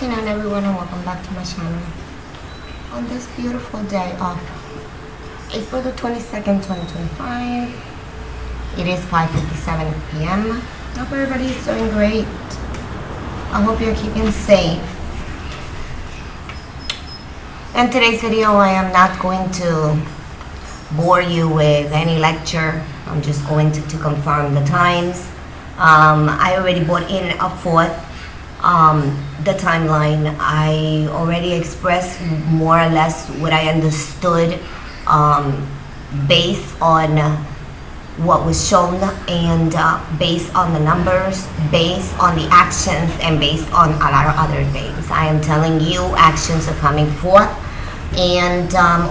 afternoon, everyone, and welcome back to my channel. On this beautiful day of April the 22nd, 2025, it is 5:57 p.m. I hope everybody is doing great. I hope you're keeping safe. In today's video, I am not going to bore you with any lecture. I'm just going to confirm the times. I already brought in a fourth. The timeline, I already expressed more or less what I understood based on what was shown and based on the numbers, based on the actions, and based on a lot of other things. I am telling you, actions are coming forth, and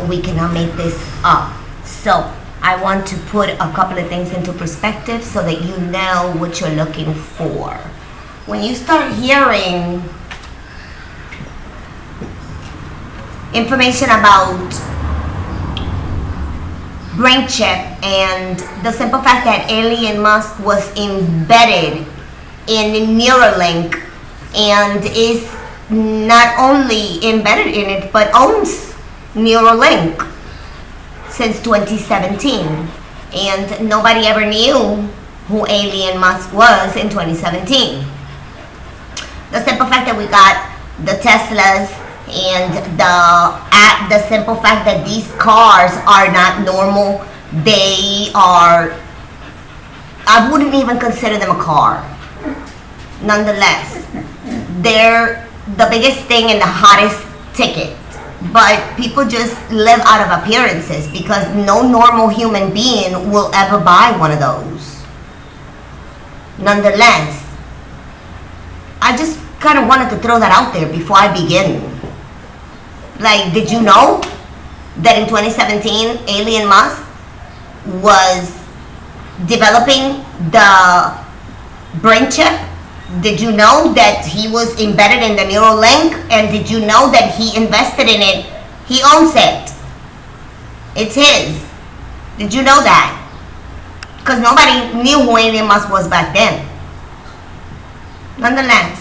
we cannot make this up. So I want to put a couple of things into perspective so that you know what you're looking for. When you start hearing information about brain chip and the simple fact that Elon Musk was embedded in Neuralink and is not only embedded in it but owns Neuralink since 2017, and nobody ever knew who Elon Musk was in 2017. The simple fact that we got the Teslas and the simple fact that these cars are not normal, they are, I wouldn't even consider them a car. Nonetheless, they're the biggest thing and the hottest ticket. But people just live out of appearances because no normal human being will ever buy one of those. Nonetheless, I just kind of wanted to throw that out there before I begin. Like, did you know that in 2017, Elon Musk was developing the brain chip? Did you know that he was embedded in the Neuralink? And did you know that he invested in it? He owns it. It's his. Did you know that? Because nobody knew who Elon Musk was back then. Nonetheless,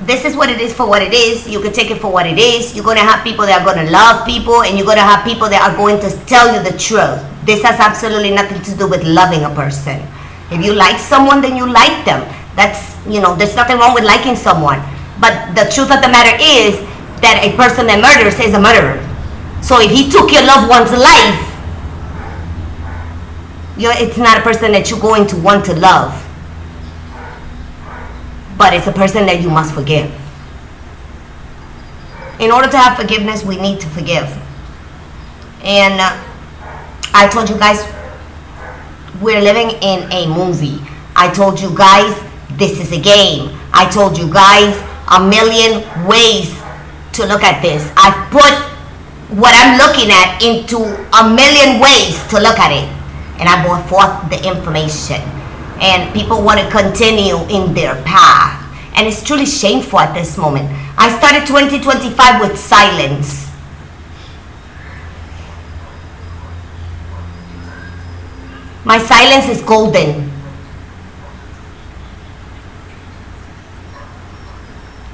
this is what it is for what it is. You can take it for what it is. You're going to have people that are going to love people, and you're going to have people that are going to tell you the truth. This has absolutely nothing to do with loving a person. If you like someone, then you like them. That's, there's nothing wrong with liking someone. But the truth of the matter is that a person that murders is a murderer. So if he took your loved one's life, it's not a person that you're going to want to love. But it's a person that you must forgive. In order to have forgiveness, we need to forgive. And I told you guys, we're living in a movie. I told you guys, this is a game. I told you guys a million ways to look at this. I've put what I'm looking at into a million ways to look at it. And I brought forth the information. And people want to continue in their path. And it's truly shameful at this moment. I started 2025 with silence. My silence is golden.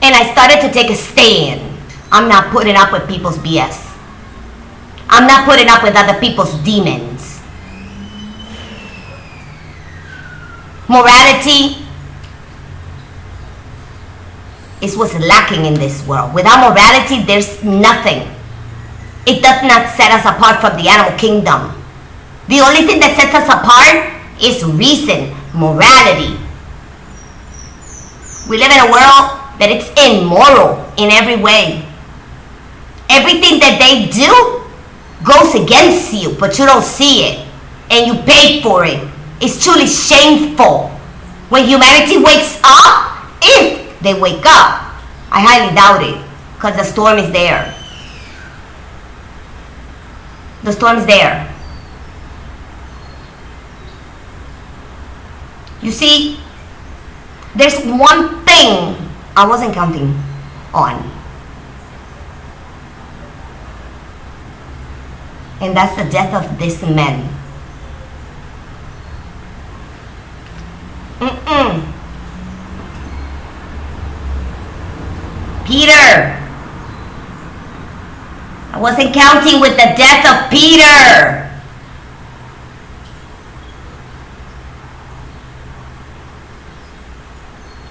And I started to take a stand. I'm not putting up with people's BS. I'm not putting up with other people's demons. Morality is what's lacking in this world. Without morality, there's nothing. It does not set us apart from the animal kingdom. The only thing that sets us apart is reason, morality. We live in a world that it's immoral in every way. Everything that they do goes against you, but you don't see it, and you pay for it. It's truly shameful. When humanity wakes up, if they wake up, I highly doubt it, because the storm is there. The storm's there. You see, there's one thing I wasn't counting on, and that's the death of this man. Peter, wasn't counting with the death of Peter.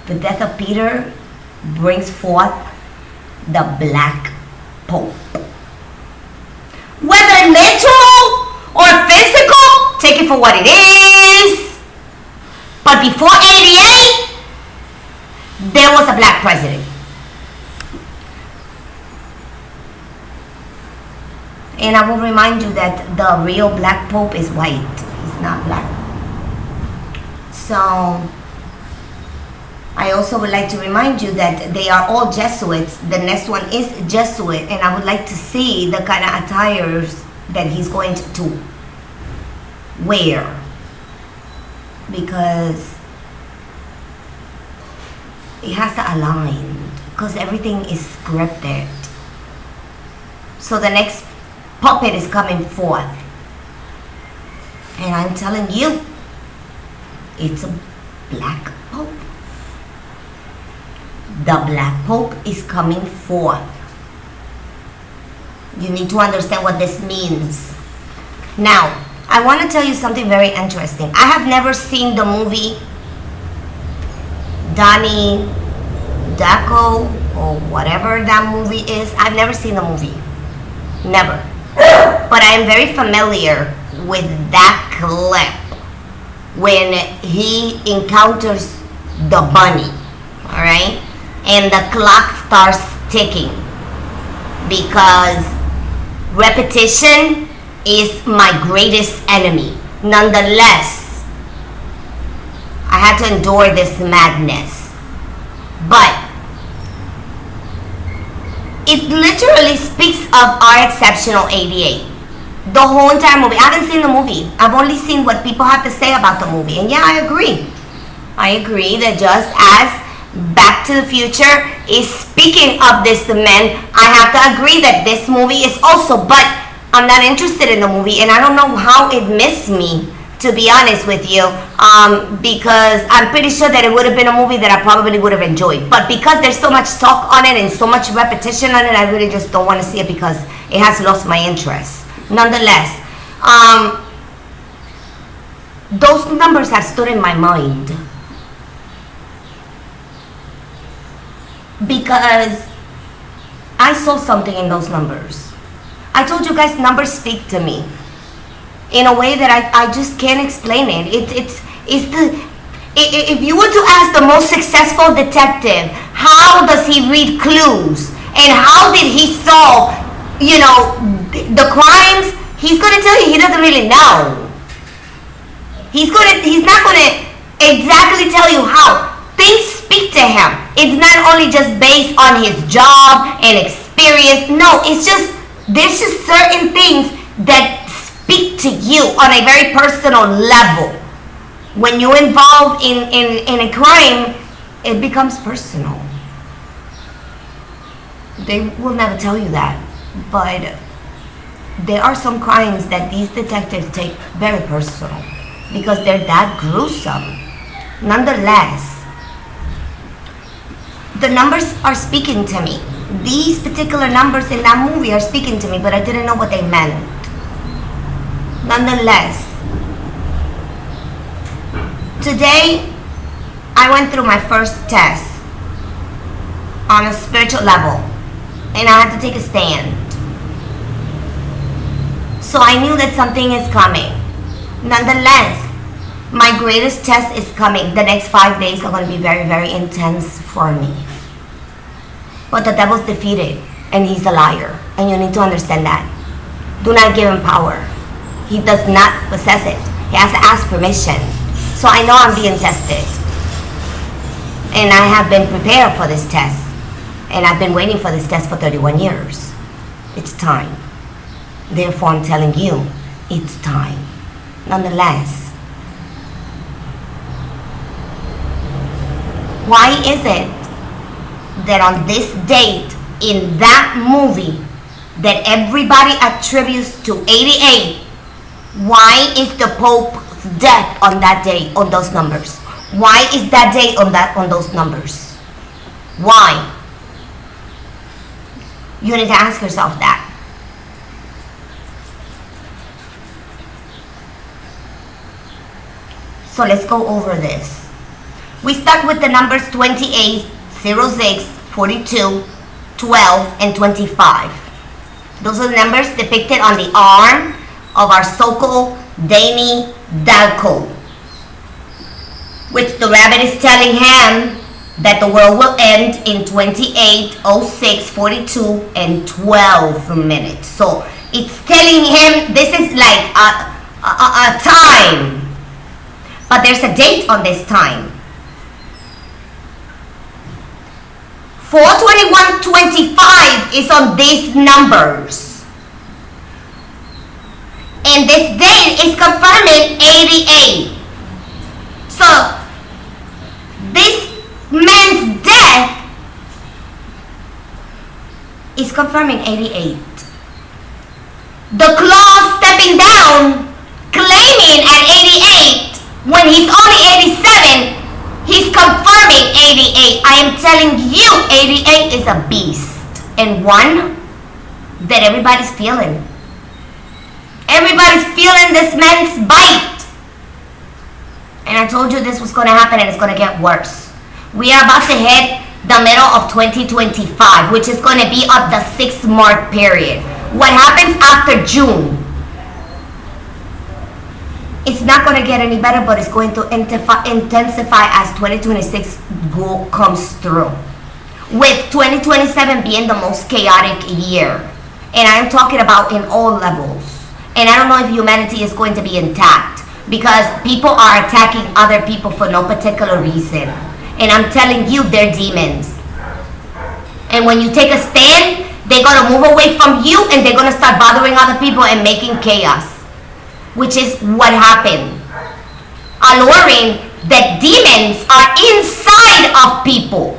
The death of Peter brings forth the Black Pope. Whether literal or physical, take it for what it is. But before 88, there was a black president. And I will remind you that the real Black Pope is white. He's not black. So I also would like to remind you that they are all Jesuits. The next one is Jesuit, and I would like to see the kind of attires that he's going to wear, because it has to align, because everything is scripted. So the next puppet is coming forth, and I'm telling you, it's a Black Pope. The Black Pope is coming forth. You need to understand what this means. Now, I want to tell you something very interesting. I have never seen the movie Donnie Darko or whatever that movie is. I've never seen the movie. Never. But I am very familiar with that clip when he encounters the bunny. Alright? And the clock starts ticking, because repetition is my greatest enemy. Nonetheless, I had to endure this madness. But it literally speaks of our exceptional 88. The whole entire movie. I haven't seen the movie. I've only seen what people have to say about the movie. And yeah, I agree. I agree that just as Back to the Future is speaking of this man, I have to agree that this movie is also, but I'm not interested in the movie, and I don't know how it missed me, to be honest with you, because I'm pretty sure that it would have been a movie that I probably would have enjoyed, but because there's so much talk on it and so much repetition on it, I really just don't want to see it because it has lost my interest. Nonetheless, those numbers have stood in my mind, because I saw something in those numbers. I told you guys, numbers speak to me in a way that I just can't explain it. If you were to ask the most successful detective, how does he read clues and how did he solve, the crimes, he's going to tell you he doesn't really know. He's not going to exactly tell you how. Things speak to him. It's not only just based on his job and experience. No, there's just certain things that speak to you on a very personal level. When you're involved in a crime, it becomes personal. They will never tell you that, but there are some crimes that these detectives take very personal because they're that gruesome. Nonetheless, the numbers are speaking to me. These particular numbers in that movie are speaking to me, but I didn't know what they meant. Nonetheless, today I went through my first test on a spiritual level, and I had to take a stand. So I knew that something is coming. Nonetheless, my greatest test is coming. The next 5 days are going to be very, very intense for me. But the devil's defeated, and he's a liar. And you need to understand that. Do not give him power. He does not possess it. He has to ask permission. So I know I'm being tested. And I have been prepared for this test. And I've been waiting for this test for 31 years. It's time. Therefore, I'm telling you, it's time. Nonetheless, why is it that on this date in that movie that everybody attributes to 88, why is the Pope's death on that day on those numbers? Why is that date on those numbers? Why? You need to ask yourself that. So let's go over this. We start with the numbers 28, 06, 42, 12, and 25. Those are the numbers depicted on the arm of our so-called Danny Danko, which the rabbit is telling him that the world will end in 28, 06, 42, and 12 minutes. So it's telling him this is like a time, but there's a date on this time. 4/21/25 is on these numbers, and this date is confirming 88. So this man's death is confirming 88. The claw stepping down, claiming at 88 when he's only 87, he's confirming 88. I am telling you, 88 is a beast, and one that everybody's feeling. Everybody's feeling this man's bite. And I told you this was going to happen, and it's going to get worse. We are about to hit the middle of 2025, which is going to be of the 6-month period. What happens after June? It's not going to get any better, but it's going to intensify as 2026 comes through. With 2027 being the most chaotic year. And I'm talking about in all levels. And I don't know if humanity is going to be intact, because people are attacking other people for no particular reason. And I'm telling you, they're demons. And when you take a stand, they're going to move away from you, and they're going to start bothering other people and making chaos. Which is what happened. Alluring that demons are inside of people,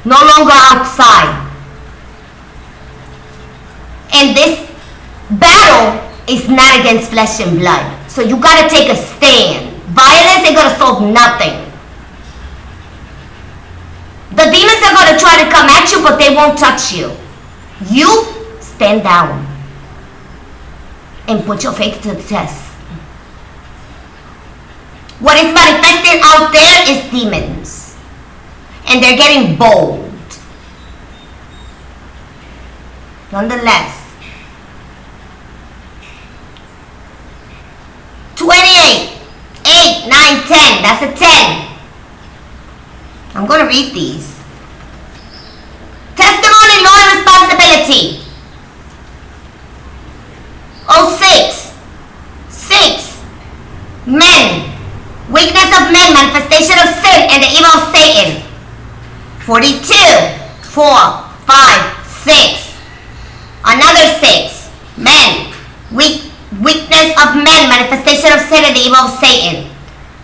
no longer outside. And this battle is not against flesh and blood. So you got to take a stand. Violence ain't going to solve nothing. The demons are going to try to come at you, but they won't touch you. You stand down and put your faith to the test. What is manifesting out there is demons. And they're getting bold. Nonetheless, 28, 8, 9, 10. That's a 10. I'm going to read these. Testimony, law, and responsibility. 06, 6, men, weakness of men, manifestation of sin, and the evil of Satan. 42, 4, 5, 6, another 6, men, weakness of men, manifestation of sin, and the evil of Satan.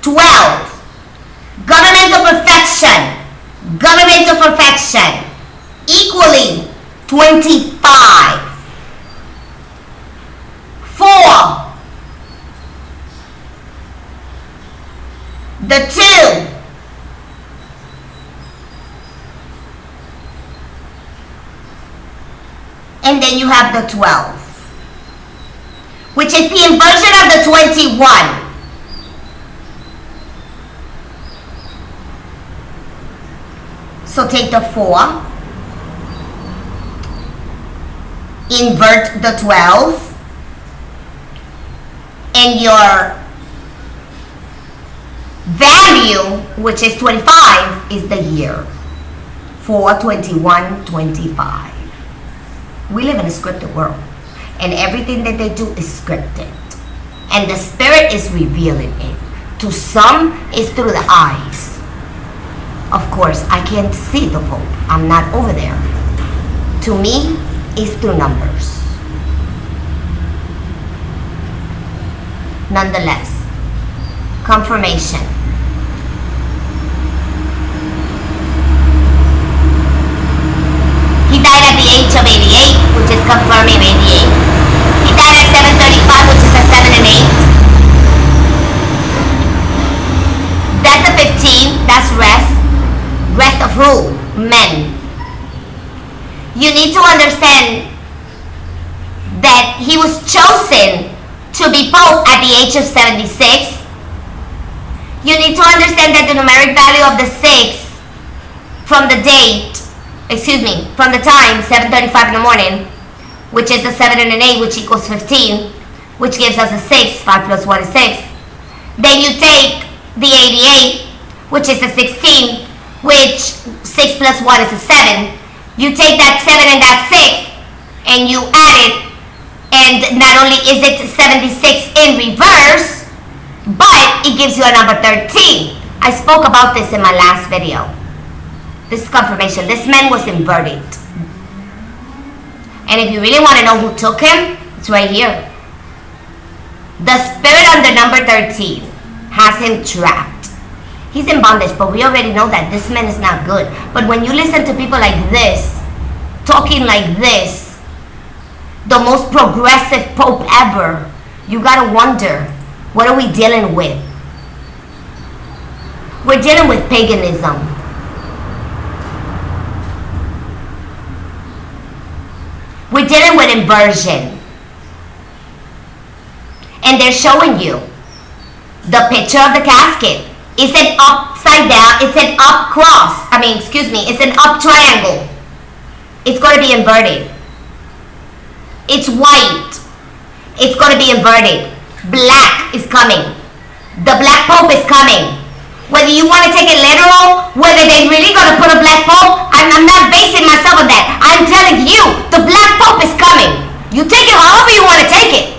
12, governmental perfection, equally 25. 4, the 2, and then you have the 12, which is the inversion of the 21. So take the 4, invert the 12, and your value, which is 25, is the year. 4/21/25. We live in a scripted world, and everything that they do is scripted, and the Spirit is revealing it. To some, it's through the eyes. Of course, I can't see the Pope. I'm not over there. To me, it's through numbers. Nonetheless, confirmation. He died at the age of 88, which is confirming 88. He died at 7:35, which is a 7 and 8. That's a 15. That's rest. Rest of who? Men. You need to understand that he was chosen to be Pope at the age of 76, You need to understand that the numeric value of the 6 from the from the time 7:35 in the morning, which is a 7 and an 8, which equals 15, which gives us a 6. 5 plus 1 is 6. Then you take the 88, which is a 16, which 6 plus 1 is a 7. You take that 7 and that 6, and you add it, and not only is it 76 in reverse, but it gives you a number 13. I spoke about this in my last video. This is confirmation. This man was inverted. And if you really want to know who took him, it's right here. The spirit under number 13 has him trapped. He's in bondage, but we already know that this man is not good. But when you listen to people like this, talking like this, the most progressive pope ever, you gotta wonder, what are we dealing with? We're dealing with paganism. We're dealing with inversion. And they're showing you the picture of the casket. It's an upside down, it's an up cross. It's an up triangle. It's going to be inverted. It's white. It's going to be inverted. Black is coming. The black pope is coming. Whether you want to take it literal, whether they really going to put a black pope, I'm not basing myself on that. I'm telling you, the black pope is coming. You take it however you want to take it.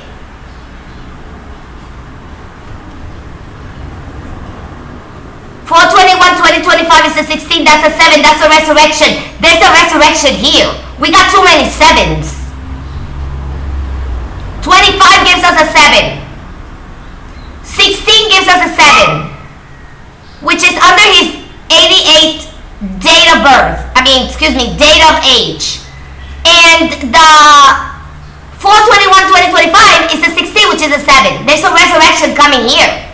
Is a 16, that's a 7, that's a resurrection. There's a resurrection here. We got too many 7s. 25 gives us a 7. 16 gives us a 7, which is under his 88 date of birth. Date of age. And the 4/21/2025 is a 16, which is a 7. There's a resurrection coming here.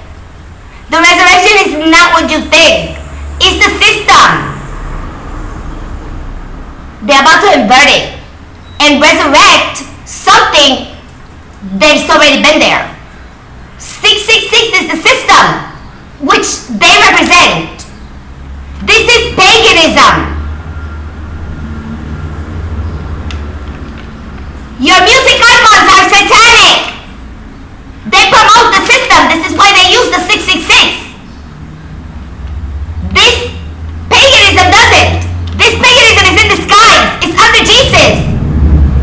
The resurrection is not what you think. It's the system. They're about to invert it and resurrect something that's already been there. 666 is the system which they represent. This is paganism. Your music icons are satanic. They promote the system. This is why they use the 666. This paganism doesn't. This paganism is in disguise. It's under Jesus.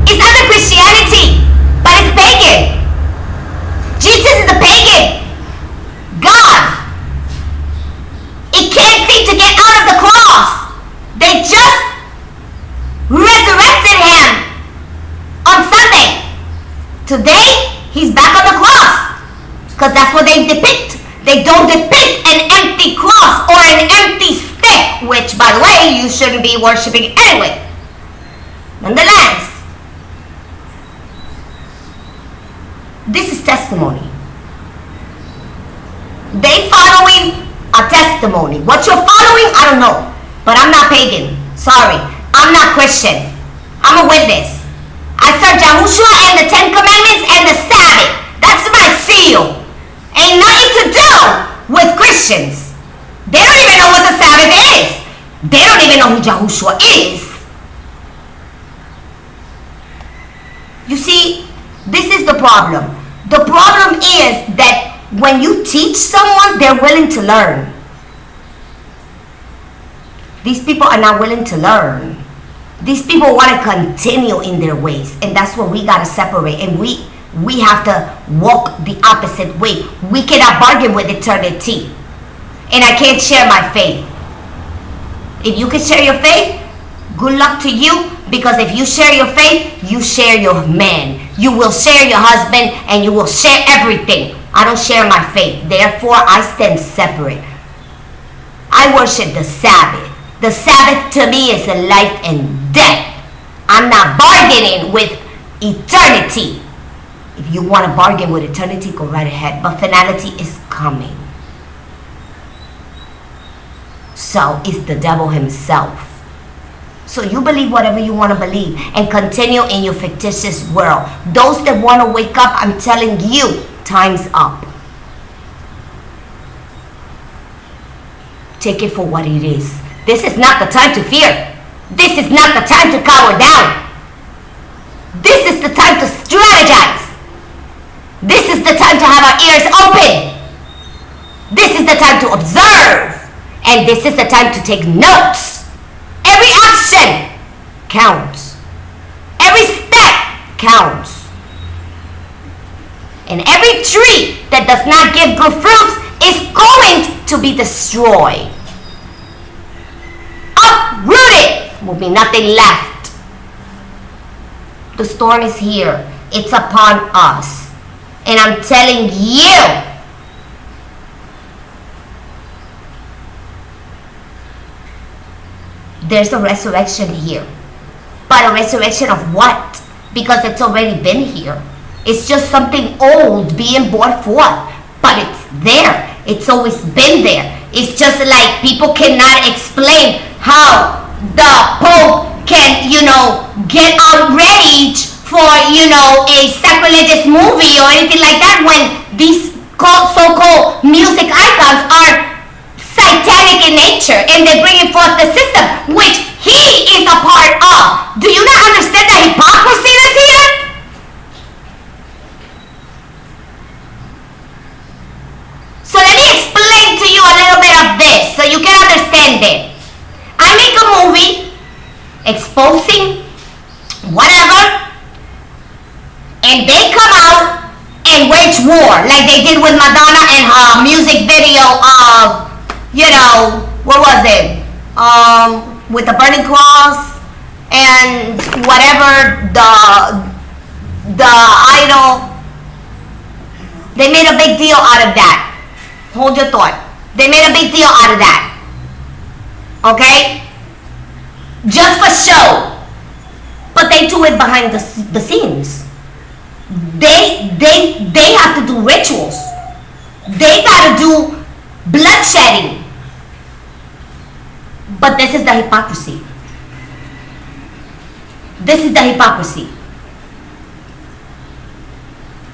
It's under Christianity. But it's pagan. Jesus is a pagan. God. It can't seem to get out of the cross. They just resurrected him on Sunday. Today, he's back on the cross. Because that's what they depict. They don't depict an empty cross or an empty stick, which, by the way, you shouldn't be worshiping anyway. Nonetheless, this is testimony. They following a testimony. What you're following, I don't know. But I'm not pagan. Sorry. I'm not Christian. I'm a witness. I serve Yahushua and the 10 Commandments and the Sabbath. That's my seal. Ain't nothing to do with Christians. They don't even know what the Sabbath is. They don't even know who Yahushua is. You see, this is the problem. The problem is that when you teach someone, they're willing to learn. These people are not willing to learn. These people want to continue in their ways. And that's what we got to separate. And we have to walk the opposite way. We cannot bargain with eternity. And I can't share my faith. If you can share your faith, good luck to you. Because if you share your faith, you share your man. You will share your husband and you will share everything. I don't share my faith. Therefore, I stand separate. I worship the Sabbath. The Sabbath to me is a life and death. I'm not bargaining with eternity. If you want to bargain with eternity, go right ahead. But finality is coming. So it's the devil himself. So you believe whatever you want to believe and continue in your fictitious world. Those that want to wake up, I'm telling you, time's up. take it for what it is. This is not the time to fear. This is not the time to cower down. This is the time to strategize. This is the time to have our ears open. This is the time to observe. And this is the time to take notes. Every action counts. Every step counts. And every tree that does not give good fruits is going to be destroyed. Uprooted will be nothing left. The storm is here. It's upon us. And I'm telling you, there's a resurrection here. But a resurrection of what? Because it's already been here. It's just something old being brought forth. But it's there. It's always been there. It's just like people cannot explain how the Pope can, get outraged for, a sacrilegious movie or anything like that when these so-called music icons are satanic in nature and they're bringing forth the system which he is a part of. Do you not understand the hypocrisy that's here? So let me explain to you a little bit of this so you can understand it. I make a movie exposing whatever, and they come out and wage war like they did with Madonna and her music video of, what was it? With the burning cross and whatever the idol. They made a big deal out of that. Hold your thought. They made a big deal out of that. Okay? Just for show. But they do it behind the scenes. They have to do rituals. They gotta do bloodshedding. But this is the hypocrisy. This is the hypocrisy.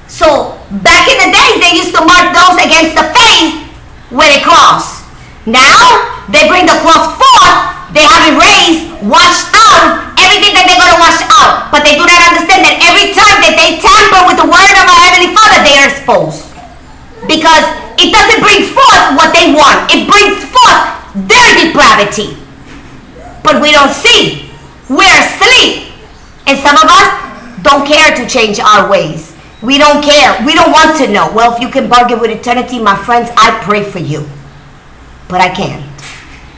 So, back in the days, they used to mark those against the face with a cross. Now, they bring the cross forth, they have it raised, washed out, everything that they're going to wash out. But they do not understand that every time that they tamper with the word of our Heavenly Father, they are exposed. Because it doesn't bring forth what they want. It brings forth their depravity. But we don't see. We're asleep. And some of us don't care to change our ways. We don't care. We don't want to know. Well, if you can bargain with eternity, my friends, I pray for you. But I can't.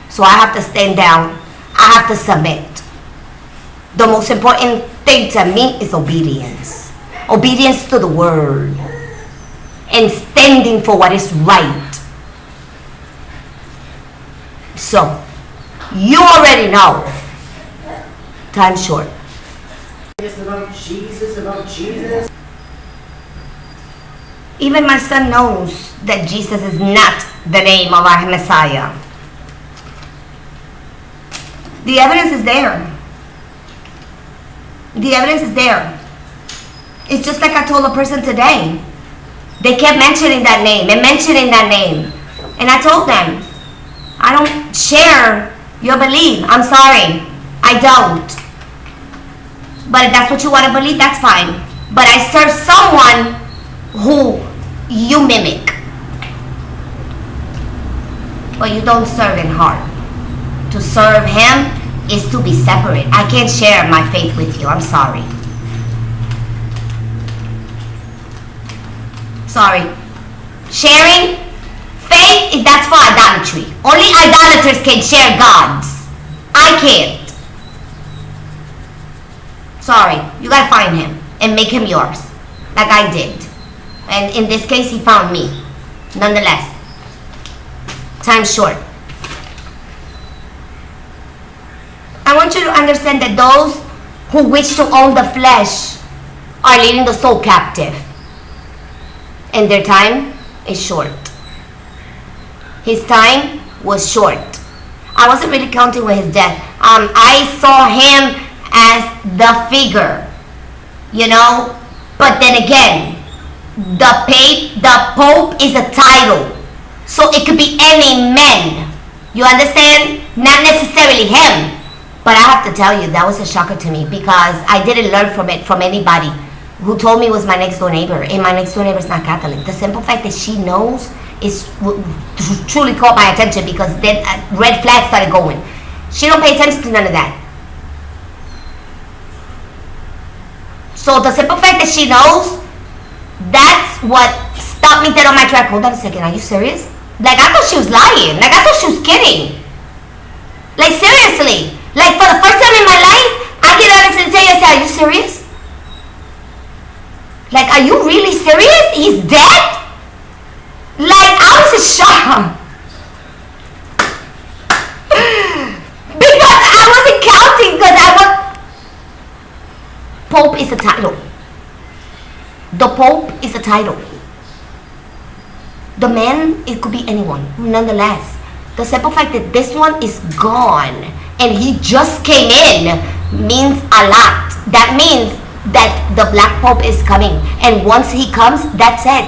So I have to stand down. I have to submit. The most important thing to me is obedience. Obedience to the word. And standing for what is right. So, you already know. Time's short. It's about Jesus. Even my son knows that Jesus is not the name of our Messiah. The evidence is there. The evidence is there. It's just like I told a person today. They kept mentioning that name and mentioning that name. And I told them, I don't share your belief. I'm sorry. I don't. But if that's what you want to believe, that's fine. But I serve someone who you mimic. But you don't serve in heart. To serve him is to be separate. I can't share my faith with you. I'm sorry. Sorry. Sharing faith, that's for idolatry. Only idolaters can share gods. I can't. Sorry. You gotta find him and make him yours. Like I did. And in this case, he found me. Nonetheless. Time's short. I want you to understand that those who wish to own the flesh are leading the soul captive. And their time is short. His time was short. I wasn't really counting with his death. I saw him as the figure. But then again, the Pope is a title. So it could be any man. You understand? Not necessarily him. But I have to tell you, that was a shocker to me because I didn't learn from it from anybody who told me it was my next door neighbor. And my next door neighbor is not Catholic. The simple fact that she knows is truly caught my attention because then red flags started going. She don't pay attention to none of that. So the simple fact that she knows, that's what stopped me dead on my track. Hold on a second, are you serious? Like, I thought she was lying. Like, I thought she was kidding. Like, seriously. Like, for the first time in my life, I can honestly tell you, I said, are you serious? Like, are you really serious? He's dead? Like, I was in shock. Because I wasn't counting, because I was... Pope is a title. The Pope is a title. The man, it could be anyone. Nonetheless, the simple fact that this one is gone and he just came in means a lot. That means that the Black Pope is coming. And once he comes, that's it.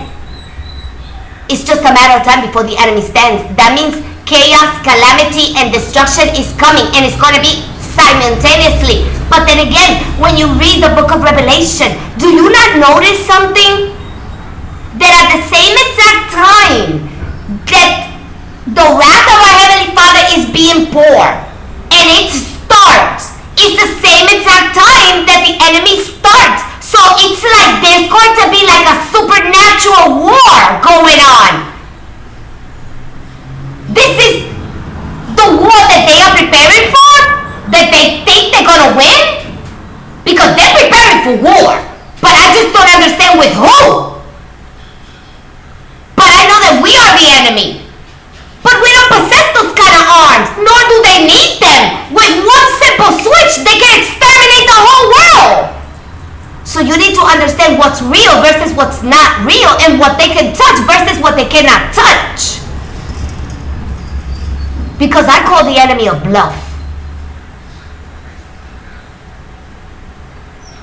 It's just a matter of time before the enemy stands. That means chaos, calamity, and destruction is coming. And it's going to be simultaneously. But then again, when you read the book of Revelation, do you not notice something? That at the same exact time that the wrath of our Heavenly Father is being poured, and it starts, it's the same exact time that the enemy starts. So it's like there's going to be like a supernatural war going on. This is the war that they are preparing for, that they think they're going to win, because they're preparing for war. But I just don't understand with who. But I know that we are the enemy. But we don't possess those kind of arms, nor do they need them. With one simple switch, they can exterminate the whole world. So you need to understand what's real versus what's not real, and what they can touch versus what they cannot touch. Because I call the enemy a bluff.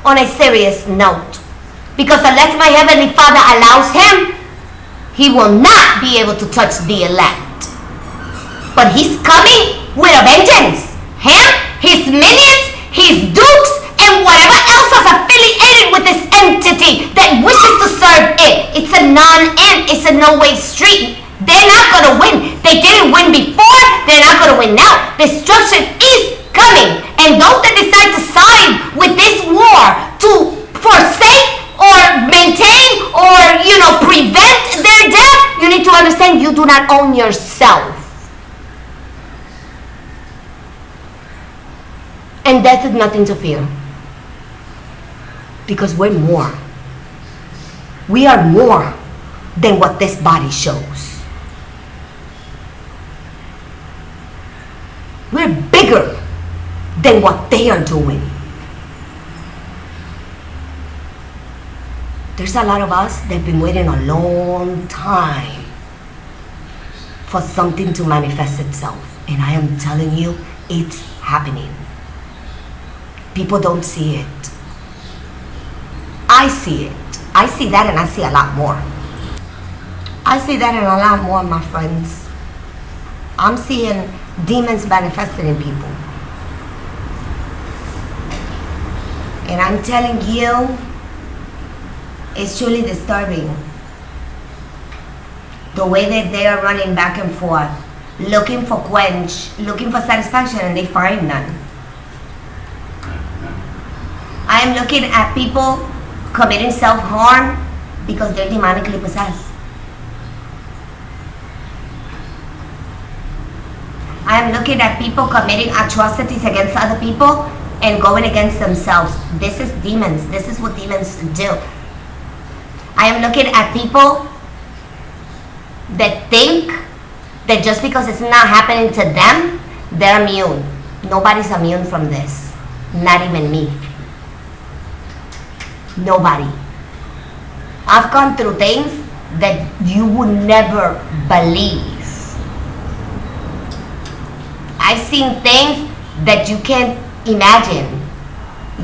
On a serious note. Because unless my Heavenly Father allows him, he will not be able to touch the elect. But he's coming with a vengeance. Him, his minions, his dukes, and whatever else is affiliated with this entity that wishes to serve it. It's a non-end. It's a no-way street. They're not going to win. They didn't win before. They're not going to win now. Destruction is coming. And those that decide to side with this war to forsake or maintain or, prevent their death, you need to understand you do not own yourself. And death is nothing to fear. Because we're more. We are more than what this body shows. We're bigger than what they are doing. There's a lot of us that have been waiting a long time for something to manifest itself. And I am telling you, it's happening. People don't see it. I see it. I see that, and I see a lot more. I see that and a lot more, my friends. I'm seeing demons manifested in people. And I'm telling you, it's truly disturbing. The way that they are running back and forth, looking for quench, looking for satisfaction, and they find none. I am looking at people committing self-harm because they're demonically possessed. I am looking at people committing atrocities against other people and going against themselves. This is demons. This is what demons do. I am looking at people that think that just because it's not happening to them, they're immune. Nobody's immune from this. Not even me. Nobody. I've gone through things that you would never believe. I've seen things that you can't imagine.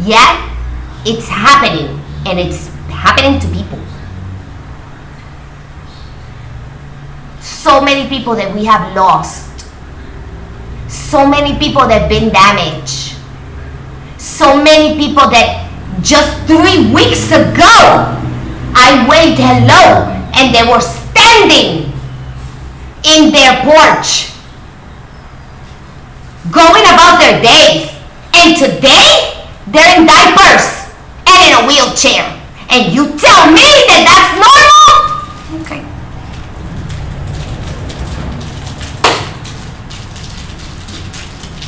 Yet, it's happening. And it's happening to people. So many people that we have lost so many people that have been damaged. So many people that just 3 weeks ago I waved hello and they were standing in their porch going about their days, and today they're in diapers and in a wheelchair, and you tell me that that's normal? Okay.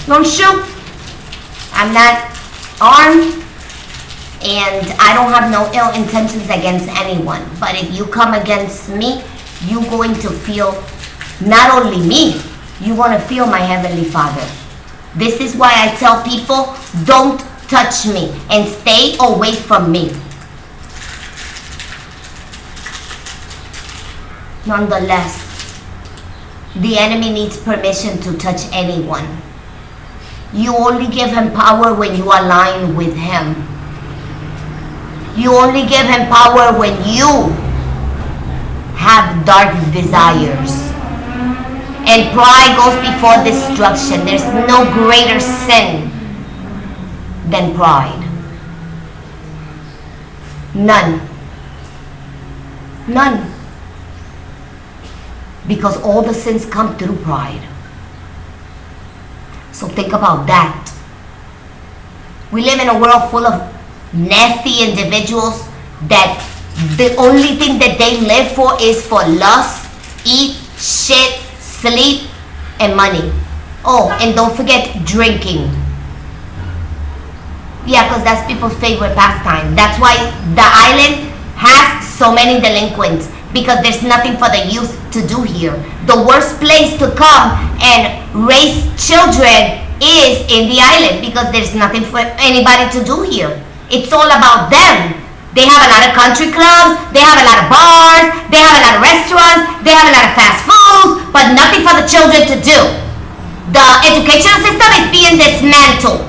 Don't shoot. I'm not armed and I don't have no ill intentions against anyone, but if you come against me, you're going to feel not only me, you're going to feel my Heavenly Father. This is why I tell people, don't touch me and stay away from me. Nonetheless, the enemy needs permission to touch anyone. You only give him power when you align with him. You only give him power when you have dark desires. And pride goes before destruction. There's no greater sin than pride. None. None. Because all the sins come through pride. So think about that. We live in a world full of nasty individuals that the only thing that they live for is for lust, eat, shit, sleep, and money. Oh, and don't forget drinking. Yeah, because that's people's favorite pastime. That's why the island has so many delinquents, because there's nothing for the youth to do here. The worst place to come and raise children is in the island, because there's nothing for anybody to do here. It's all about them. They have a lot of country clubs, they have a lot of bars, they have a lot of restaurants, they have a lot of fast foods, but nothing for the children to do. The educational system is being dismantled.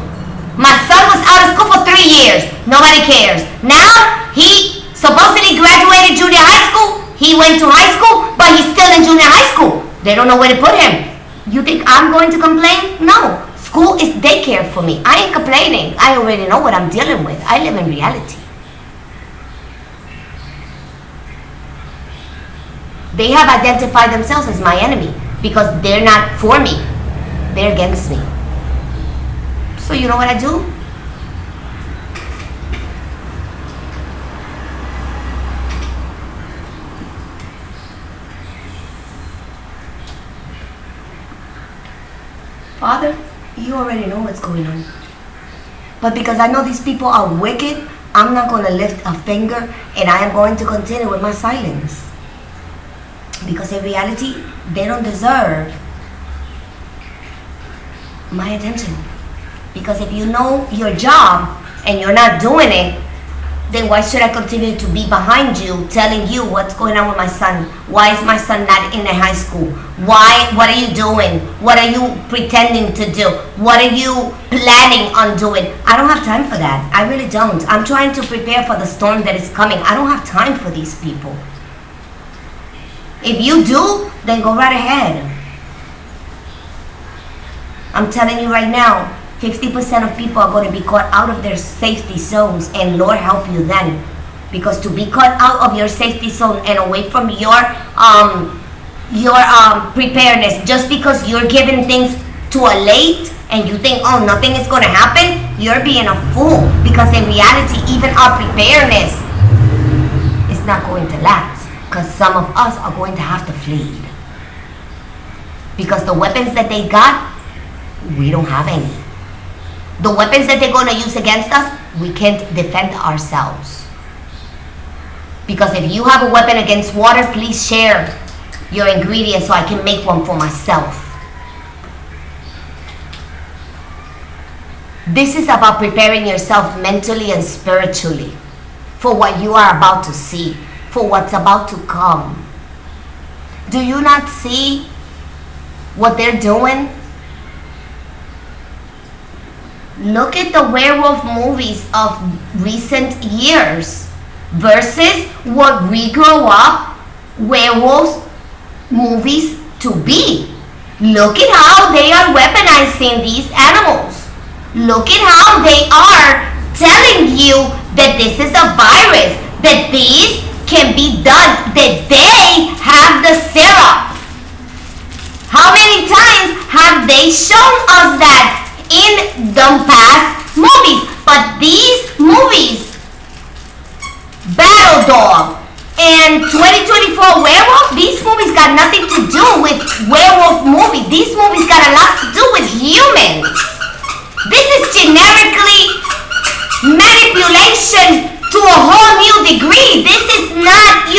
My son was out of school for 3 years. Nobody cares. Now, he supposedly graduated junior high school. He went to high school, but he's still in junior high school. They don't know where to put him. You think I'm going to complain? No. School is daycare for me. I ain't complaining. I already know what I'm dealing with. I live in reality. They have identified themselves as my enemy because they're not for me. They're against me. So you know what I do? Father, you already know what's going on. But because I know these people are wicked, I'm not going to lift a finger, and I am going to continue with my silence. Because in reality, they don't deserve my attention. Because if you know your job and you're not doing it, then why should I continue to be behind you, telling you what's going on with my son? Why is my son not in a high school? Why? What are you doing? What are you pretending to do? What are you planning on doing? I don't have time for that. I really don't. I'm trying to prepare for the storm that is coming. I don't have time for these people. If you do, then go right ahead. I'm telling you right now, 50% of people are going to be caught out of their safety zones, and Lord help you then. Because to be caught out of your safety zone and away from your preparedness, just because you're giving things to a late and you think, oh, nothing is going to happen, you're being a fool. Because in reality, even our preparedness is not going to last. Because some of us are going to have to flee. Because the weapons that they got, we don't have any. The weapons that they're going to use against us, we can't defend ourselves. Because if you have a weapon against water, please share your ingredients so I can make one for myself. This is about preparing yourself mentally and spiritually for what you are about to see, for what's about to come. Do you not see what they're doing? Look at the werewolf movies of recent years versus what we grow up werewolves movies to be. Look at how they are weaponizing these animals. Look at how they are telling you that this is a virus, that this can be done, that they have the syrup. How many times have they shown us that in the past movies? But these movies, Battle Dog and 2024 Werewolf, these movies got nothing to do with werewolf movies. These movies got a lot to do with humans. This is generically manipulation to a whole new degree. This is not,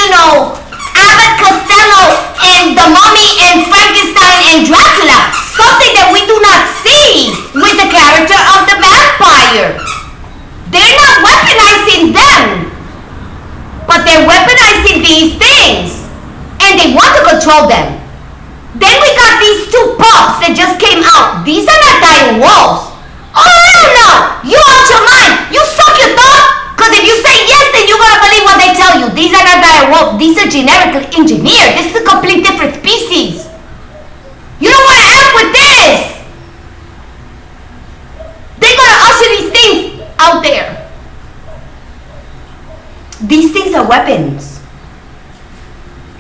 Abbott Costello and the Mummy and Frankenstein and Dracula. Something that we do not see with the character of the vampire. They're not weaponizing them, but they're weaponizing these things, and they want to control them. Then we got these two pups that just came out. These are not dire wolves. Oh, hell no! You out your mind. You suck your thumb. Because if you say yes, then you're going to believe what they tell you. These are not dire wolves. These are genetically engineered. This is a complete different species. You don't want to act with this. They're going to usher these things out there. These things are weapons.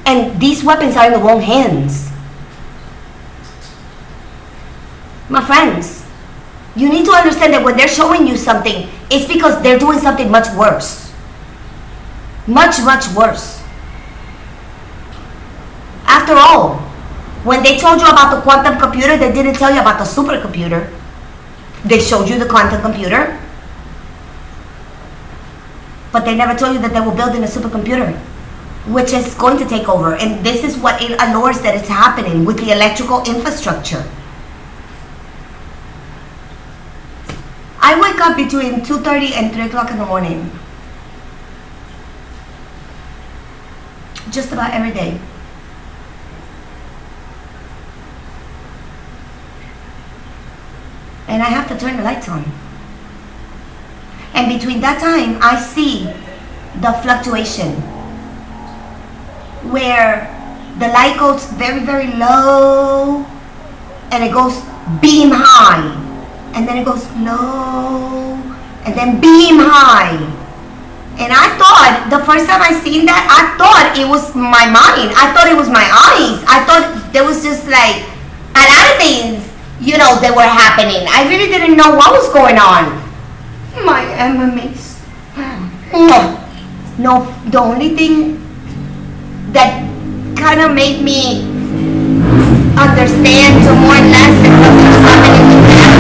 And these weapons are in the wrong hands. My friends, you need to understand that when they're showing you something, it's because they're doing something much worse. Much, much worse. After all, when they told you about the quantum computer, they didn't tell you about the supercomputer. They showed you the quantum computer, but they never told you that they were building a supercomputer, which is going to take over. And this is what it allures that it's happening with the electrical infrastructure. I wake up between 2:30 and 3 o'clock in the morning. Just about every day. And I have to turn the lights on. And between that time, I see the fluctuation where the light goes very, very low and it goes beam high. And then it goes low and then beam high. And I thought, the first time I seen that, I thought it was my mind. I thought it was my eyes. I thought there was just like a lot of things, that were happening. I really didn't know what was going on. My enemies. No, the only thing that kind of made me understand to more or less if something was happening with them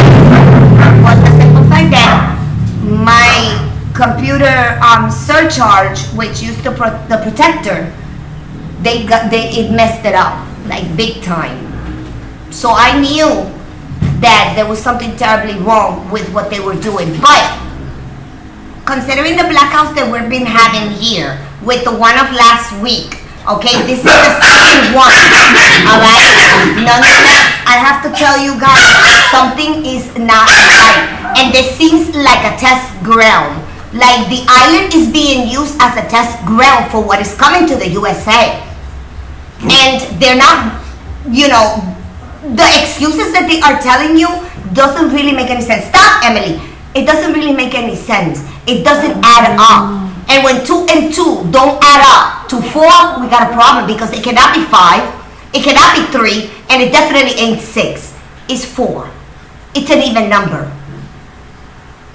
was the simple fact that my computer surcharge, which used to the protector, it messed it up like big time. So I knew that there was something terribly wrong with what they were doing. But considering the blackouts that we've been having here, with the one of last week, okay, this is the second one, all right? Nonetheless, I have to tell you guys, something is not right. And this seems like a test ground. Like the island is being used as a test ground for what is coming to the USA. And they're not, the excuses that they are telling you doesn't really make any sense. Stop, Emily. It doesn't really make any sense. It doesn't add up. And when 2 and 2 don't add up to 4, we got a problem, because it cannot be 5, it cannot be 3, and it definitely ain't 6. It's 4. It's an even number.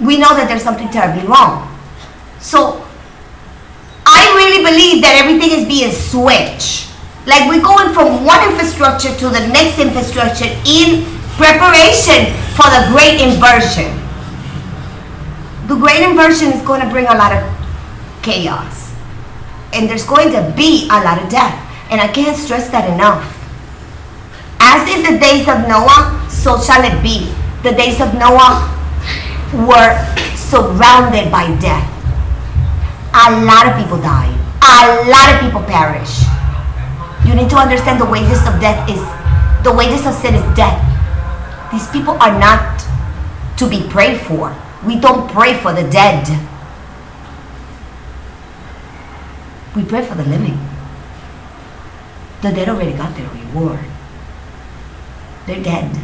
We know that there's something terribly wrong. So I really believe that everything is being switched. Like we're going from one infrastructure to the next infrastructure in preparation for the great inversion. The great inversion is going to bring a lot of chaos. And there's going to be a lot of death. And I can't stress that enough. As in the days of Noah, so shall it be. The days of Noah were surrounded by death. A lot of people died. A lot of people perished. You need to understand the wages of death is, the wages of sin is death. These people are not to be prayed for. We don't pray for the dead. We pray for the living. The dead already got their reward. They're dead.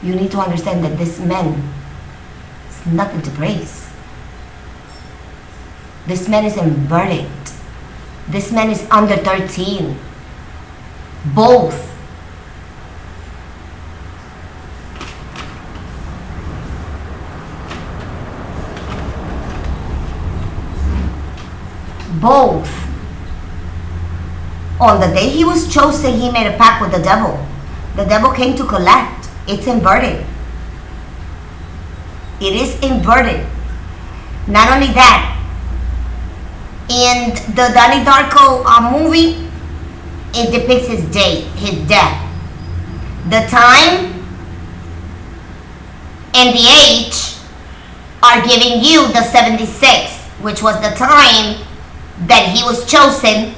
You need to understand that this man is nothing to praise. This man is inverted. This man is under 13. Both. Both. On the day he was chosen, he made a pact with the devil. The devil came to collect. It's inverted. It is inverted. Not only that, in the Donnie Darko movie, it depicts his date, his death. The time and the age are giving you the 76, which was the time that he was chosen,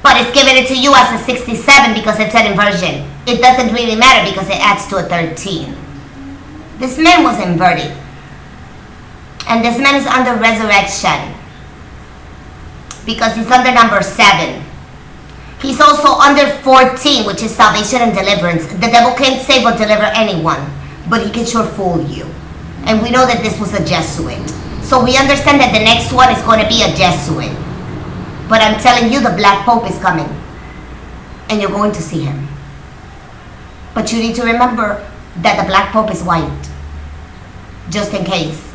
but it's giving it to you as a 67 because it's an inversion. It doesn't really matter because it adds to a 13. This man was inverted. And this man is under resurrection because he's under number 7. He's also under 14, which is salvation and deliverance. The devil can't save or deliver anyone, but he can sure fool you. And we know that this was a Jesuit. So we understand that the next one is going to be a Jesuit. But I'm telling you, the Black Pope is coming. And you're going to see him. But you need to remember that the Black Pope is white. Just in case.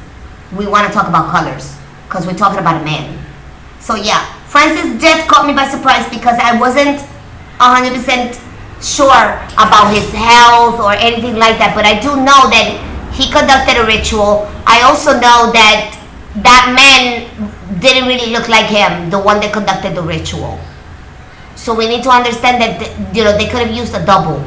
We want to talk about colors. Because we're talking about a man. So yeah, Francis' death caught me by surprise because I wasn't 100% sure about his health or anything like that. But I do know that he conducted a ritual. I also know that that man didn't really look like him, the one that conducted the ritual. So we need to understand that, they could have used a double.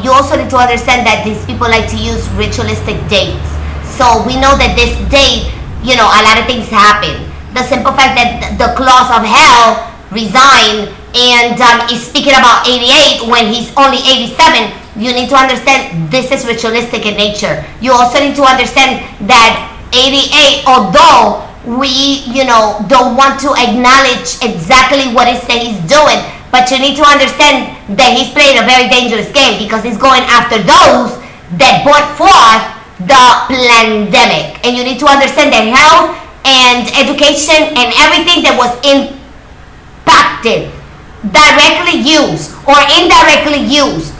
You also need to understand that these people like to use ritualistic dates. So we know that this date, a lot of things happen. The simple fact that the claws of hell resign and is speaking about 88 when he's only 87, you need to understand this is ritualistic in nature. You also need to understand that 88, although we, don't want to acknowledge exactly what it is that he's doing, but you need to understand that he's playing a very dangerous game because he's going after those that brought forth the pandemic. And you need to understand that health and education and everything that was impacted, directly used or indirectly used,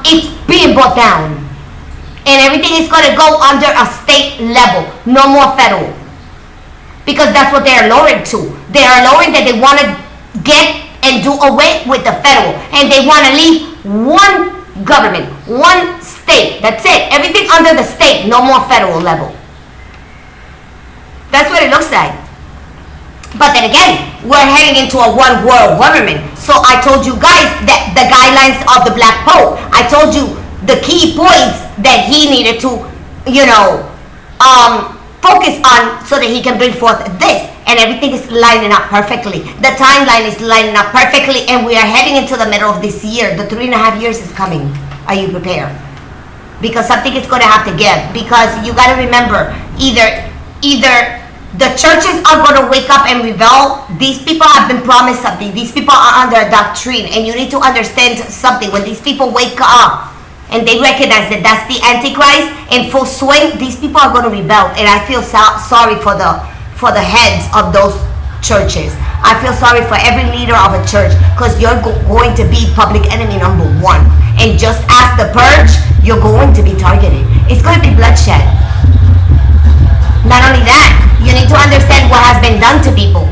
it's being brought down. And everything is going to go under a state level, no more federal. Because that's what they are lowering to. They are lowering that they want to get and do away with the federal. And they want to leave one government, one state. That's it. Everything under the state, no more federal level. That's what it looks like. But then again, we're heading into a one world government. So I told you guys that the guidelines of the Black Pope, I told you the key points that he needed to, focus on so that he can bring forth this. And everything is lining up perfectly. The timeline is lining up perfectly, and we are heading into the middle of this year. The 3.5 years is coming. Are you prepared? Because something is going to have to give. Because you got to remember, either the churches are going to wake up and rebel. These people have been promised something. These people are under a doctrine, and you need to understand something. When these people wake up and they recognize that that's the Antichrist in full swing, these people are going to rebel. And I feel sorry for the heads of those churches. I feel sorry for every leader of a church, because you're going to be public enemy number 1. And just as the purge, you're going to be targeted. It's going to be bloodshed. Not only that, you need to understand what has been done to people.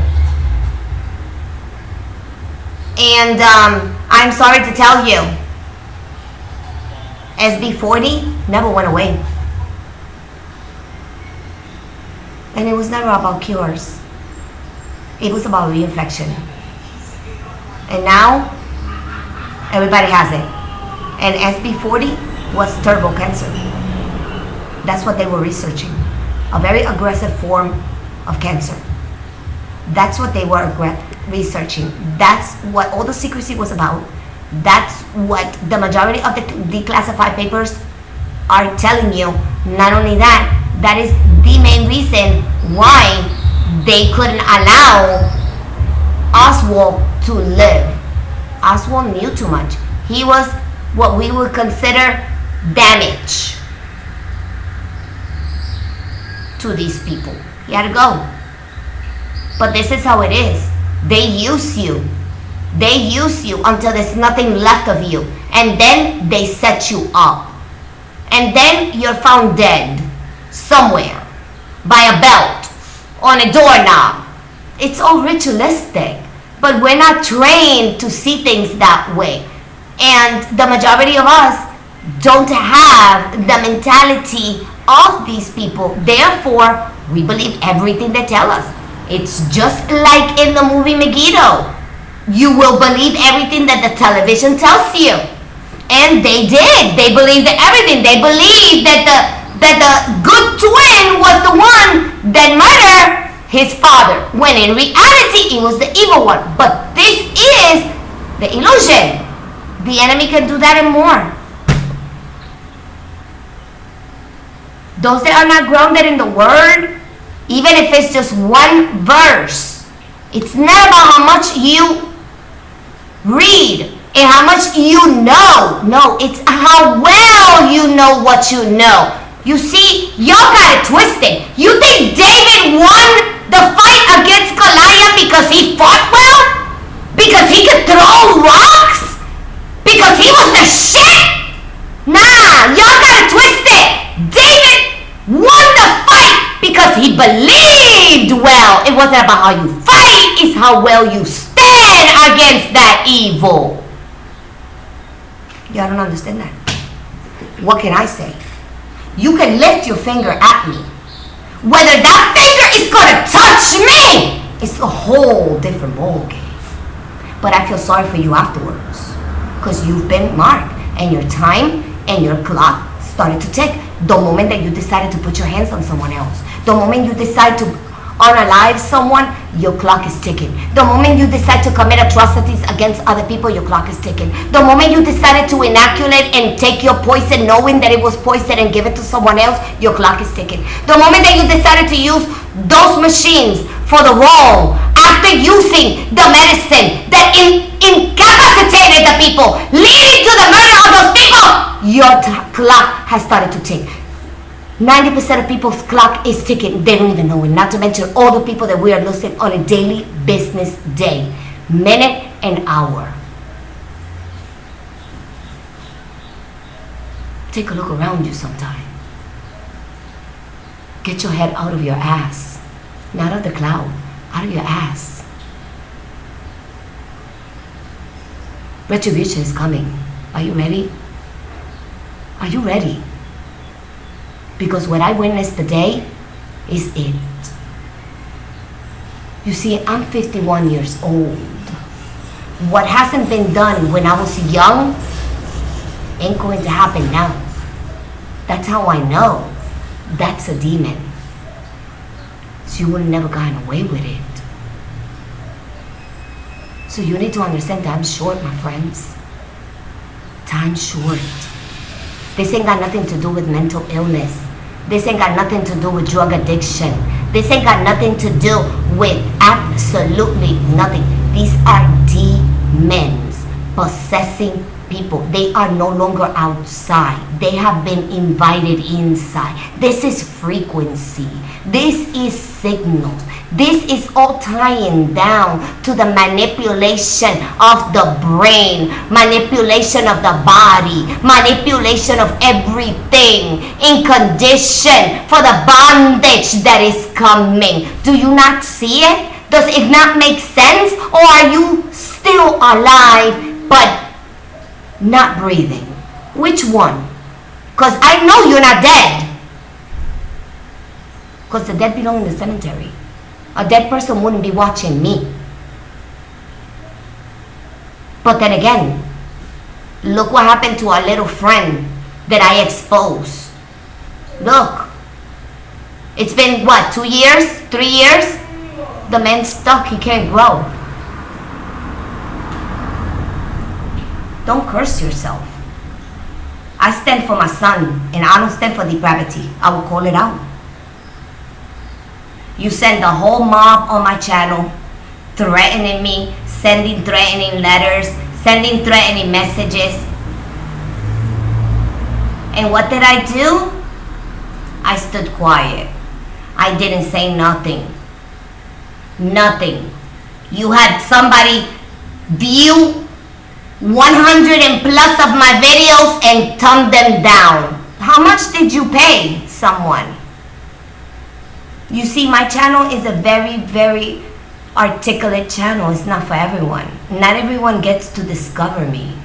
And I'm sorry to tell you, SB40 never went away. And it was never about cures. It was about reinfection. And now, everybody has it. And SB40 was turbo cancer. That's what they were researching. A very aggressive form of cancer. That's what they were researching. That's what all the secrecy was about. That's what the majority of the declassified papers are telling you. Not only that, that is the main reason why they couldn't allow Oswald to live. Oswald knew too much. He was what we would consider damage to these people. He had to go. But this is how it is. They use you. They use you until there's nothing left of you. And then they set you up. And then you're found dead somewhere by a belt on a doorknob. It's all ritualistic. But we're not trained to see things that way. And the majority of us don't have the mentality of these people. Therefore, we believe everything they tell us. It's just like in the movie Megiddo. You will believe everything that the television tells you. And they did. They believed everything. They believed that the good twin was the one that murdered his father, when in reality it was the evil one. But this is the illusion. The enemy can do that and more. Those that are not grounded in the word, even if it's just one verse, it's not about how much you read and how much you know. No, it's how well you know what you know. You see, y'all got it twisted. You think David won the fight against Goliath because he fought well? Because he could throw rocks? Because he was the shit? Nah, y'all got it twisted. David won the fight because he believed well. It wasn't about how you fight, it's how well you stand against that evil. Y'all don't understand that. What can I say? You can lift your finger at me. Whether that finger is gonna touch me, it's a whole different ballgame. But I feel sorry for you afterwards, because you've been marked, and your time and your clock started to tick. The moment that you decided to put your hands on someone else, the moment you decide to unalive someone, your clock is ticking. The moment you decide to commit atrocities against other people, your clock is ticking. The moment you decided to inoculate and take your poison knowing that it was poison and give it to someone else, your clock is ticking. The moment that you decided to use those machines for the wrong, after using the medicine that incapacitated the people, leading to the murder of those people, your clock has started to tick. 90% of people's clock is ticking. They don't even know it. Not to mention all the people that we are losing on a daily business day, minute and hour. Take a look around you sometime. Get your head out of your ass. Not out of the cloud, out of your ass. Retribution is coming. Are you ready? Are you ready? Because what I witnessed today is it. You see, I'm 51 years old. What hasn't been done when I was young ain't going to happen now. That's how I know that's a demon. So you would have never gotten away with it. So you need to understand time's short, my friends. Time's short. This ain't got nothing to do with mental illness. This ain't got nothing to do with drug addiction. This ain't got nothing to do with absolutely nothing. These are demons possessing people. They are no longer outside. They have been invited inside. This is frequency. This is signals. This is all tying down to the manipulation of the brain, manipulation of the body, manipulation of everything in condition for the bondage that is coming. Do you not see it? Does it not make sense? Or are you still alive but not breathing? Which one? Because I know you're not dead. Because the dead belong in the cemetery. A dead person wouldn't be watching me. But then again, look what happened to our little friend that I exposed. Look. It's been what, 2 years? 3 years? The man's stuck, he can't grow. Don't curse yourself. I stand for my son, and I don't stand for depravity. I will call it out. You send the whole mob on my channel, threatening me, sending threatening letters, sending threatening messages. And what did I do? I stood quiet. I didn't say nothing. Nothing. You had somebody view 100 and plus of my videos and turn them down. How much did you pay someone? You see, my channel is a very, very articulate channel. It's not for everyone. Not everyone gets to discover me.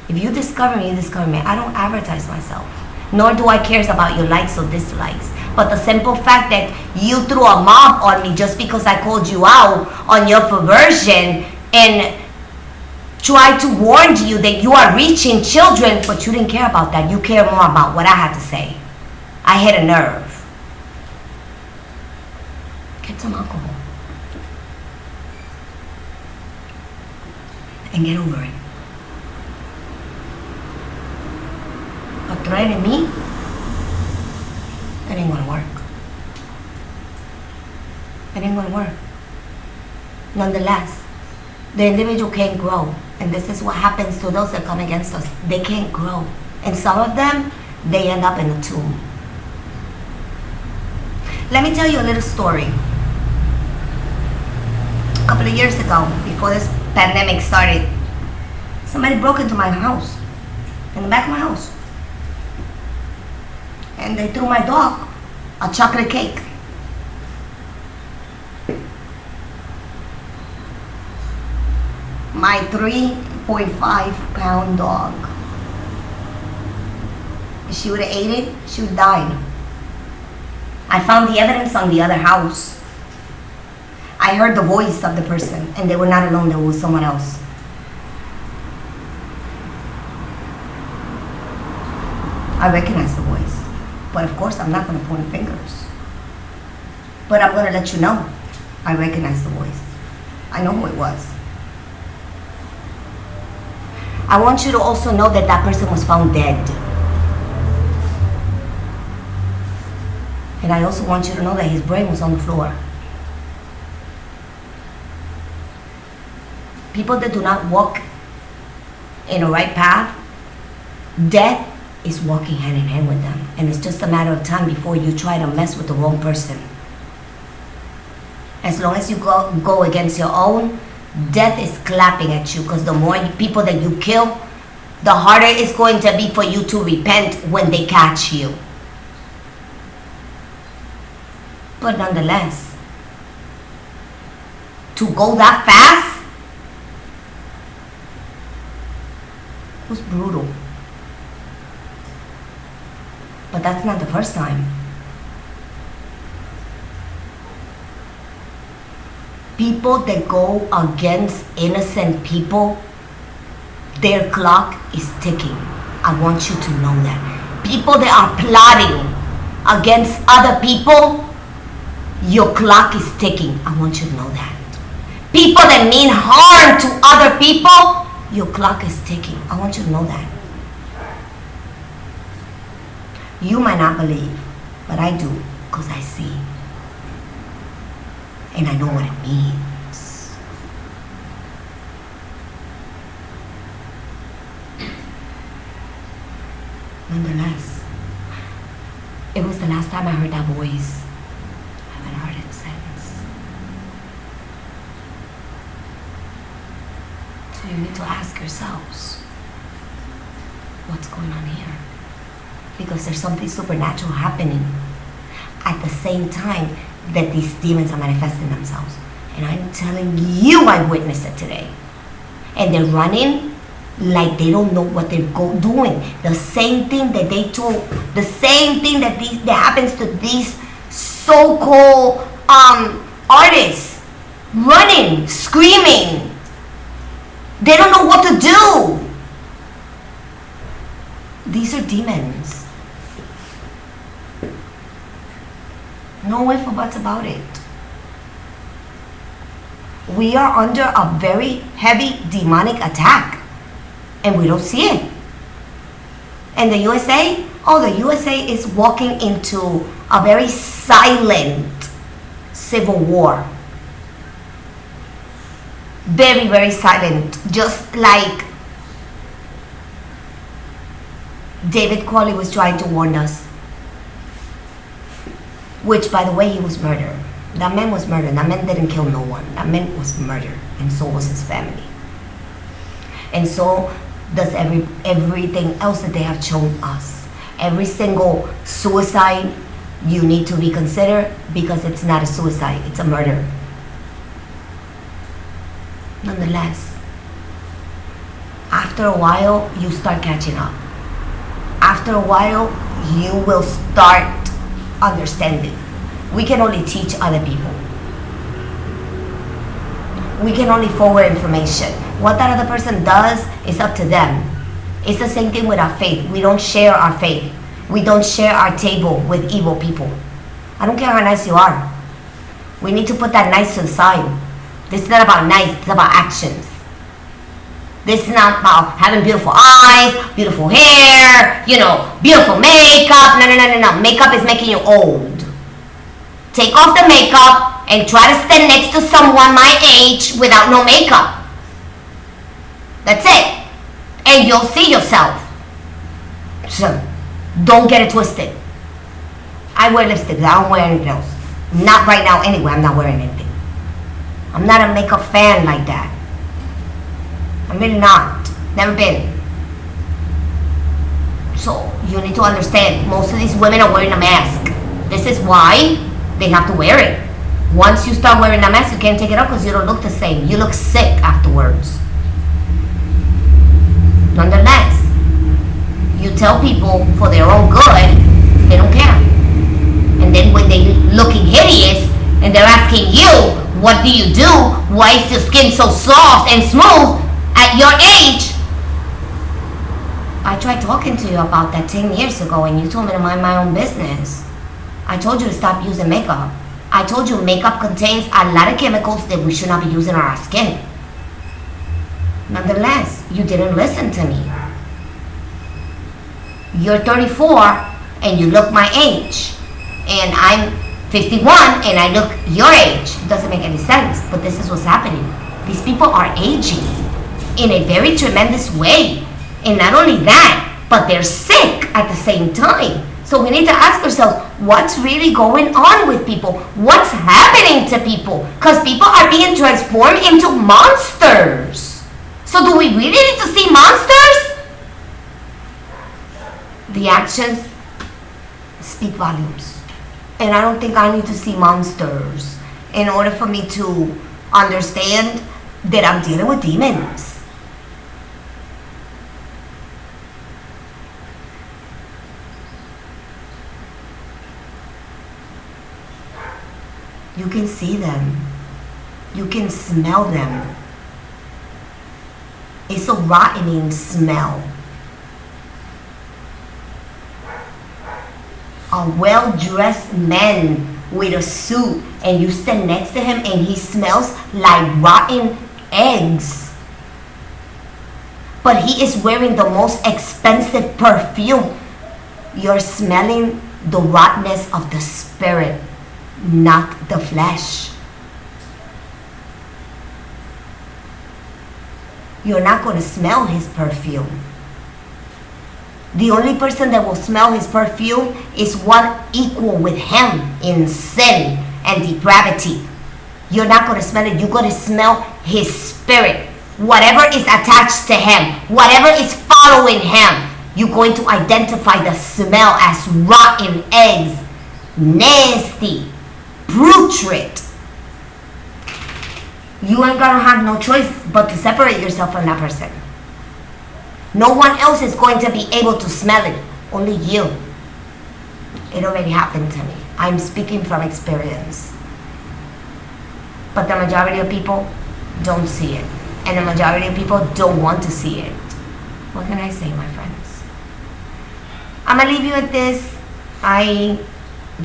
If you discover me, you discover me. I don't advertise myself. Nor do I care about your likes or dislikes. But the simple fact that you threw a mob on me just because I called you out on your perversion and tried to warn you that you are reaching children, but you didn't care about that. You care more about what I had to say. I hit a nerve. Get some alcohol. And get over it. But threatening me, that ain't gonna work. It ain't gonna work. Nonetheless, the individual can't grow. And this is what happens to those that come against us. They can't grow. And some of them, they end up in a tomb. Let me tell you a little story. A couple of years ago, before this pandemic started, somebody broke into my house, in the back of my house. And they threw my dog a chocolate cake. My 3.5-pound dog. If she would have ate it, she would have died. I found the evidence on the other house. I heard the voice of the person, and they were not alone, there was someone else. I recognize the voice. But of course, I'm not going to point fingers. But I'm going to let you know, I recognize the voice. I know who it was. I want you to also know that that person was found dead. And I also want you to know that his brain was on the floor. People that do not walk in a right path, death is walking hand in hand with them. And it's just a matter of time before you try to mess with the wrong person. As long as you go against your own, death is clapping at you, because the more people that you kill, the harder it's going to be for you to repent when they catch you. But nonetheless, to go that fast was brutal. But that's not the first time. People that go against innocent people, their clock is ticking. I want you to know that. People that are plotting against other people, your clock is ticking. I want you to know that. People that mean harm to other people, your clock is ticking. I want you to know that. You might not believe, but I do, because I see. And I know what it means. Nonetheless, it was the last time I heard that voice. I haven't heard it since. So you need to ask yourselves, what's going on here? Because there's something supernatural happening at the same time that these demons are manifesting themselves. And I'm telling you, I witnessed it today. And they're running like they don't know what they're doing. The same thing that they told, the same thing that happens to these so-called artists. Running, screaming. They don't know what to do. These are demons. No ifs or buts about it. We are under a very heavy demonic attack, and we don't see it. And the USA, the USA is walking into a very silent civil war. Very, very silent. Just like David Crowley was trying to warn us. Which, by the way, he was murdered. That man was murdered. That man didn't kill no one. That man was murdered, and so was his family. And so does everything else that they have shown us. Every single suicide you need to reconsider, because it's not a suicide, it's a murder. Nonetheless, after a while, you start catching up. After a while, you will start understanding. We can only teach other people. We can only forward information. What that other person does is up to them. It's the same thing with our faith. We don't share our faith. We don't share our table with evil people. I don't care how nice you are. We need to put that nice to the side. This is not about nice, it's about actions. This is not about having beautiful eyes, beautiful hair, beautiful makeup. No. Makeup is making you old. Take off the makeup and try to stand next to someone my age without no makeup. That's it. And you'll see yourself. So, don't get it twisted. I wear lipstick. I don't wear anything else. Not right now anyway. I'm not wearing anything. I'm not a makeup fan like that. I'm really not. Never been. So, you need to understand, most of these women are wearing a mask. This is why they have to wear it. Once you start wearing a mask, you can't take it off because you don't look the same. You look sick afterwards. Nonetheless, you tell people for their own good, they don't care. And then when they looking hideous and they're asking you, what do you do? Why is your skin so soft and smooth at your age? I tried talking to you about that 10 years ago and you told me to mind my own business. I told you to stop using makeup. I told you makeup contains a lot of chemicals that we should not be using on our skin. Nonetheless, you didn't listen to me. You're 34 and you look my age. And I'm 51 and I look your age. It doesn't make any sense, but this is what's happening. These people are aging in a very tremendous way. And not only that, but they're sick at the same time. So we need to ask ourselves, what's really going on with people? What's happening to people? Because people are being transformed into monsters. So do we really need to see monsters? The actions speak volumes. And I don't think I need to see monsters in order for me to understand that I'm dealing with demons. You can see them. You can smell them. It's a rotting smell. A well-dressed man with a suit and you stand next to him and he smells like rotten eggs. But he is wearing the most expensive perfume. You're smelling the rottenness of the spirit, not the flesh. You're not going to smell his perfume. The only person that will smell his perfume is one equal with him in sin and depravity. You're not going to smell it. You're going to smell his spirit. Whatever is attached to him, whatever is following him, you're going to identify the smell as rotten eggs, nasty, putrid. You ain't gonna have no choice but to separate yourself from that person. No one else is going to be able to smell it, only you. It already happened to me. I'm speaking from experience. But the majority of people don't see it. And the majority of people don't want to see it. What can I say, my friends? I'm gonna leave you with this. I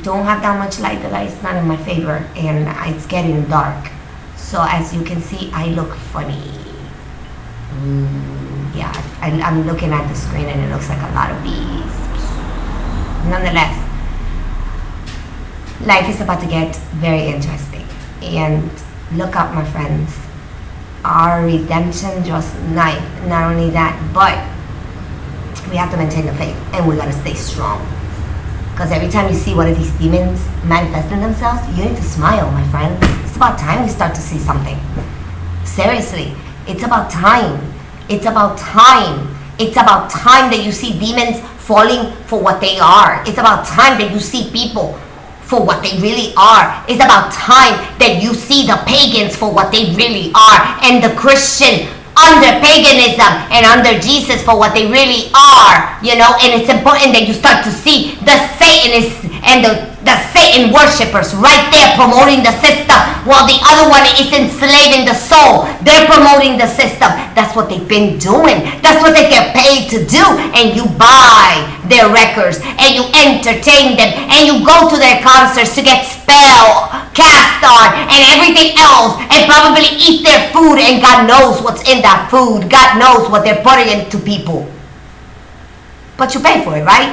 don't have that much light. The light's not in my favor and it's getting dark. So as you can see, I look funny. Yeah, I'm looking at the screen and it looks like a lot of bees. Nonetheless, life is about to get very interesting. And look up, my friends. Our redemption draws nigh. Not only that, but we have to maintain the faith, and we gotta stay strong. Because every time you see one of these demons manifesting themselves, you need to smile, my friends. It's about time you start to see something. Seriously, it's about time. It's about time. It's about time that you see demons falling for what they are. It's about time that you see people for what they really are. It's about time that you see the pagans for what they really are, and the Christian under paganism and under Jesus for what they really are, and it's important that you start to see the Satanists and the Satan worshippers right there promoting the system, while the other one is enslaving the soul. They're promoting the system. That's what they've been doing. That's what they get paid to do. And you buy their records, and you entertain them, and you go to their concerts to get cast on, and everything else, and probably eat their food, and God knows what's in that food. God knows what they're putting into people. But you pay for it, right?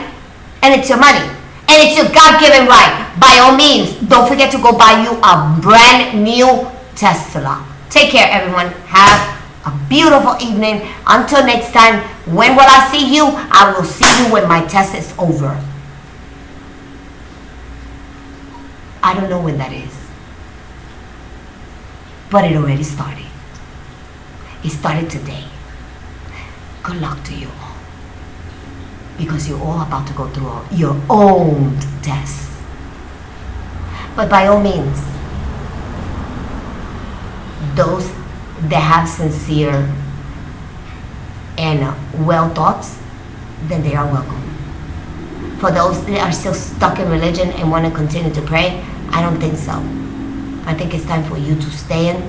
And it's your money. And it's your God-given right. By all means, don't forget to go buy you a brand new Tesla. Take care, everyone. Have a beautiful evening. Until next time, when will I see you? I will see you when my test is over. I don't know when that is. But it already started. It started today. Good luck to you all. Because you're all about to go through your own tests. But by all means, those that have sincere and well thoughts, then they are welcome. For those that are still stuck in religion and want to continue to pray, I don't think so. I think it's time for you to stand,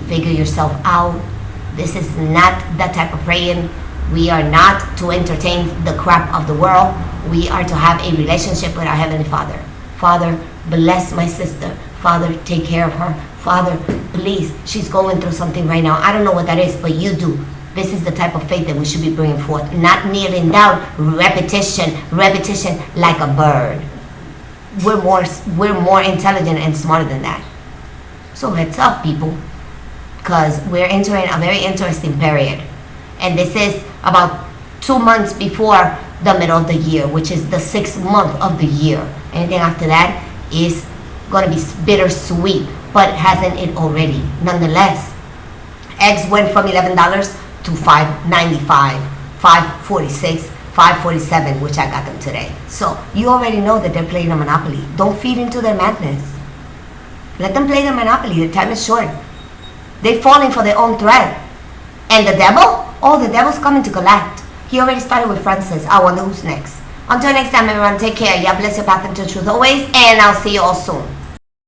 figure yourself out. This is not that type of praying. We are not to entertain the crap of the world. We are to have a relationship with our Heavenly Father. Father, bless my sister. Father, take care of her. Father, please, she's going through something right now. I don't know what that is, but you do. This is the type of faith that we should be bringing forth. Not kneeling down, repetition like a bird. We're more intelligent and smarter than that. So heads up, people, because we're entering a very interesting period. And this is about 2 months before the middle of the year, which is the 6th month of the year. Anything after that is going to be bittersweet, but hasn't it already? Nonetheless, eggs went from $11 to $5.95, $5.46, $5.47, which I got them today. So you already know that they're playing a monopoly. Don't feed into their madness. Let them play the monopoly. The time is short. They're falling for their own threat. And the devil? Oh, the devil's coming to collect. He already started with Francis. I wonder who's next. Until next time, everyone, take care. God bless your path into truth always, and I'll see you all soon.